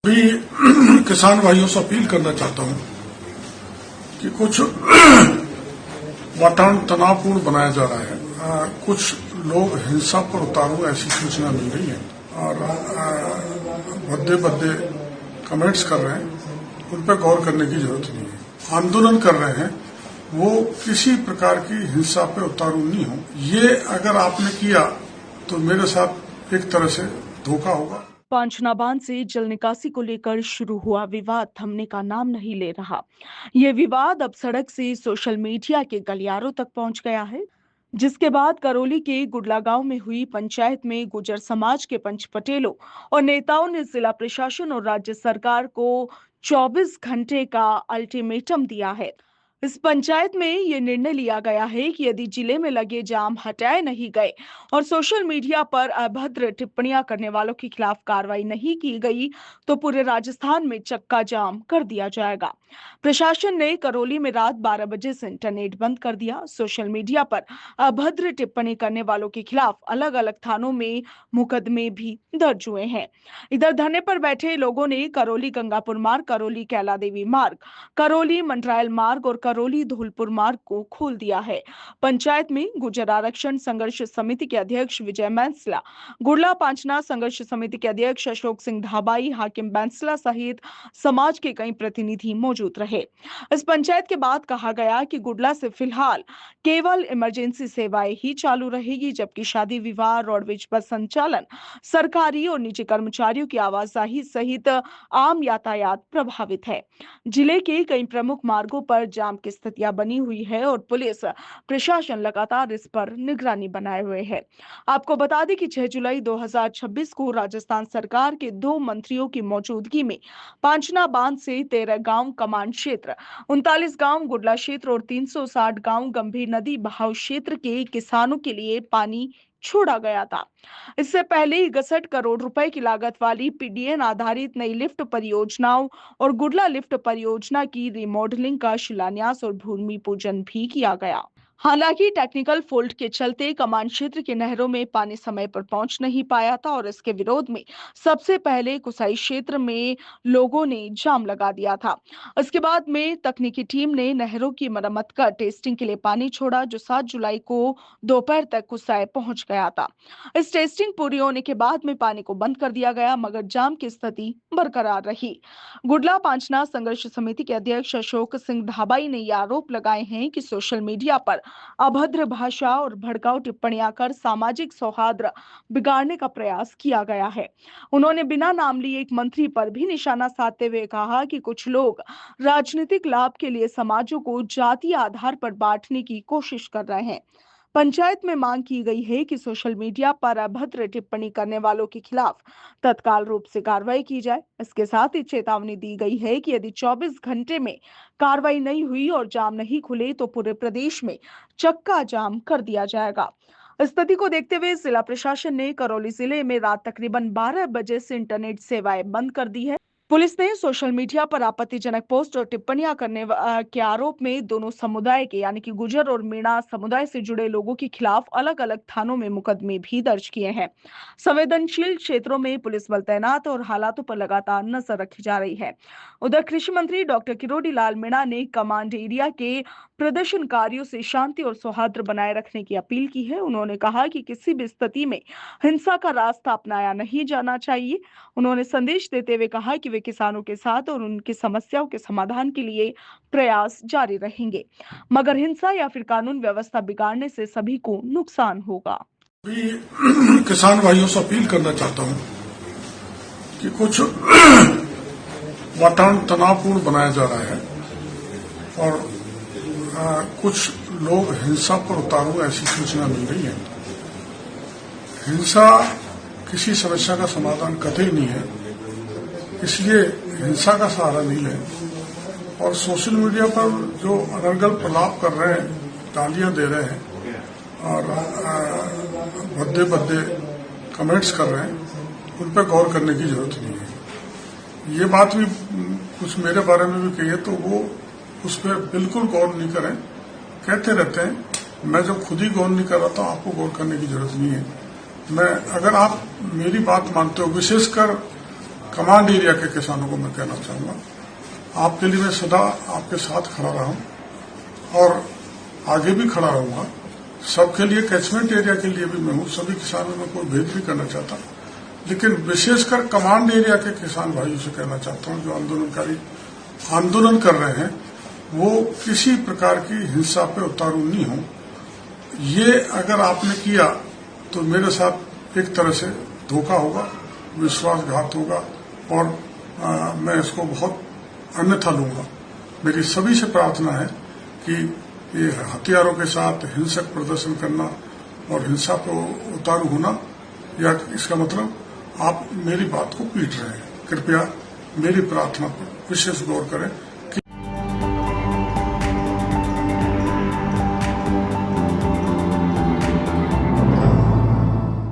भी किसान भाइयों से अपील करना चाहता हूं कि कुछ वातावरण तनावपूर्ण बनाया जा रहा है। कुछ लोग हिंसा पर उतारू ऐसी सूचना मिल रही है और भद्दे कमेंट्स कर रहे हैं। उन पर गौर करने की जरूरत नहीं है। आंदोलन कर रहे हैं वो किसी प्रकार की हिंसा पे उतारू नहीं हो। ये अगर आपने किया तो मेरे साथ एक तरह से धोखा होगा। पांचना बांध से जल निकासी को लेकर शुरू हुआ विवाद थमने का नाम नहीं ले रहा। ये विवाद अब सड़क से सोशल मीडिया के गलियारों तक पहुंच गया है, जिसके बाद करौली के गुडला गांव में हुई पंचायत में गुर्जर समाज के पंच पटेलों और नेताओं ने जिला प्रशासन और राज्य सरकार को 24 घंटे का अल्टीमेटम दिया है। इस पंचायत में ये निर्णय लिया गया है कि यदि जिले में लगे जाम हटाए नहीं गए और सोशल मीडिया पर अभद्र टिप्पणियां करने वालों के खिलाफ कार्रवाई नहीं की गई तो पूरे राजस्थान में चक्का जाम कर दिया जाएगा। प्रशासन ने करौली में रात 12 बजे से इंटरनेट बंद कर दिया। सोशल मीडिया पर अभद्र टिप्पणी करने वालों के खिलाफ अलग अलग थानों में मुकदमे भी दर्ज हुए हैं। इधर धरने पर बैठे लोगों ने करौली गंगापुर मार्ग, करौली कैला देवी मार्ग, करौली मंडरायल मार्ग और करौली धौलपुर मार्ग को खोल दिया है। पंचायत में गुर्जर आरक्षण संघर्ष समिति के अध्यक्ष विजय बैंसला, गुड़ला पांचना संघर्ष समिति के अध्यक्ष अशोक सिंह धाबाई, हाकिम बैंसला सहित समाज के कई प्रतिनिधि मौजूद रहे। इस पंचायत के बाद कहा गया कि गुड़ला से फिलहाल केवल इमरजेंसी सेवाएं ही चालू रहेगी, जबकि शादी विवाह, रोडवेज बस संचालन, सरकारी और निजी कर्मचारियों की आवाजाही सहित आम यातायात प्रभावित है। जिले के कई प्रमुख मार्गों पर जाम की स्थितियां बनी हुई है और पुलिस प्रशासन लगातार इस पर निगरानी बनाए हुए है। आपको बता दें कि 6 जुलाई 2026 को राजस्थान सरकार के 2 मंत्रियों की मौजूदगी में पांचना बांध से 13 गांव कमांड क्षेत्र, 39 गांव गुडला क्षेत्र और 360 गांव गंभीर नदी बहाव क्षेत्र के किसानों के लिए पानी छोड़ा गया था। इससे पहले 61 करोड़ रुपए की लागत वाली पीडीएन आधारित नई लिफ्ट परियोजनाओं और गुडला लिफ्ट परियोजना की रिमॉडलिंग का शिलान्यास और भूमि पूजन भी किया गया। हालांकि टेक्निकल फॉल्ट के चलते कमांड क्षेत्र की नहरों में पानी समय पर पहुंच नहीं पाया था और इसके विरोध में सबसे पहले कुसाई क्षेत्र में लोगों ने जाम लगा दिया था। इसके बाद में तकनीकी टीम ने नहरों की मरम्मत कर टेस्टिंग के लिए पानी छोड़ा, जो 7 जुलाई को दोपहर तक कुसाई पहुंच गया था। इस टेस्टिंग पूरी होने के बाद में पानी को बंद कर दिया गया, मगर जाम की स्थिति बरकरार रही। गुडला पांचना संघर्ष समिति के अध्यक्ष अशोक सिंह धाबाई ने ये आरोप लगाए हैं कि सोशल मीडिया पर अभद्र भाषा और भड़काऊ टिप्पणियां कर सामाजिक सौहार्द बिगाड़ने का प्रयास किया गया है। उन्होंने बिना नाम लिए एक मंत्री पर भी निशाना साधते हुए कहा कि कुछ लोग राजनीतिक लाभ के लिए समाजों को जातीय आधार पर बांटने की कोशिश कर रहे हैं। पंचायत में मांग की गई है कि सोशल मीडिया पर अभद्र टिप्पणी करने वालों के खिलाफ तत्काल रूप से कार्रवाई की जाए। इसके साथ ही चेतावनी दी गई है कि यदि 24 घंटे में कार्रवाई नहीं हुई और जाम नहीं खुले तो पूरे प्रदेश में चक्का जाम कर दिया जाएगा। स्थिति को देखते हुए जिला प्रशासन ने करौली जिले में रात तकरीबन 12 बजे से इंटरनेट सेवाएं बंद कर दी है। पुलिस ने सोशल मीडिया पर आपत्तिजनक पोस्ट और टिप्पणियां करने के आरोप में दोनों समुदाय के यानी कि गुर्जर और मीणा समुदाय से जुड़े लोगों के खिलाफ अलग अलग थानों में मुकदमे भी दर्ज किए हैं। संवेदनशील क्षेत्रों में पुलिस बल तैनात और हालातों पर लगातार नजर रखी जा रही है। उधर कृषि मंत्री डॉक्टर किरोड़ी लाल मीणा ने कमांड एरिया के प्रदर्शनकारियों से शांति और सौहार्द बनाए रखने की अपील की है। उन्होंने कहा कि किसी भी स्थिति में हिंसा का रास्ता अपनाया नहीं जाना चाहिए। उन्होंने संदेश देते हुए कहा कि वे किसानों के साथ और उनकी समस्याओं के समाधान के लिए प्रयास जारी रहेंगे, मगर हिंसा या फिर कानून व्यवस्था बिगाड़ने से सभी को नुकसान होगा। भी किसान भाइयों से अपील करना चाहता हूं कि कुछ वातावरण तनावपूर्ण बनाया जा रहा है और कुछ लोग हिंसा पर उतारू ऐसी सूचना मिल रही है। हिंसा किसी समस्या का समाधान कतई नहीं है, इसलिए हिंसा का सहारा नहीं लें। और सोशल मीडिया पर जो अनर्गल प्रलाप कर रहे हैं, गालियां दे रहे हैं और भद्दे कमेंट्स कर रहे हैं, उन पर गौर करने की जरूरत नहीं है। ये बात भी कुछ मेरे बारे में भी कही है तो वो उस पर बिल्कुल गौर नहीं करें। कहते रहते हैं, मैं जब खुद ही गौर नहीं कर रहा तो आपको गौर करने की जरूरत नहीं है। अगर आप मेरी बात मानते हो, विशेषकर कमांड एरिया के किसानों को मैं कहना चाहूंगा, आपके लिए मैं सदा आपके साथ खड़ा रहा हूं और आगे भी खड़ा रहूंगा। सबके लिए, कैचमेंट एरिया के लिए भी मैं हूं, सभी किसानों में कोई भेद नहीं करना चाहता, लेकिन विशेषकर कमांड एरिया के किसान भाइयों से कहना चाहता हूं जो आंदोलन कर रहे हैं, वो किसी प्रकार की हिंसा पे उतारू नहीं हो। ये अगर आपने किया तो मेरे साथ एक तरह से धोखा होगा, विश्वासघात होगा और मैं इसको बहुत अन्यथा लूंगा। मेरी सभी से प्रार्थना है कि ये हथियारों के साथ हिंसक प्रदर्शन करना और हिंसा को उतारू होना, या इसका मतलब आप मेरी बात को पीट रहे हैं। कृपया मेरी प्रार्थना पर विशेष गौर करें।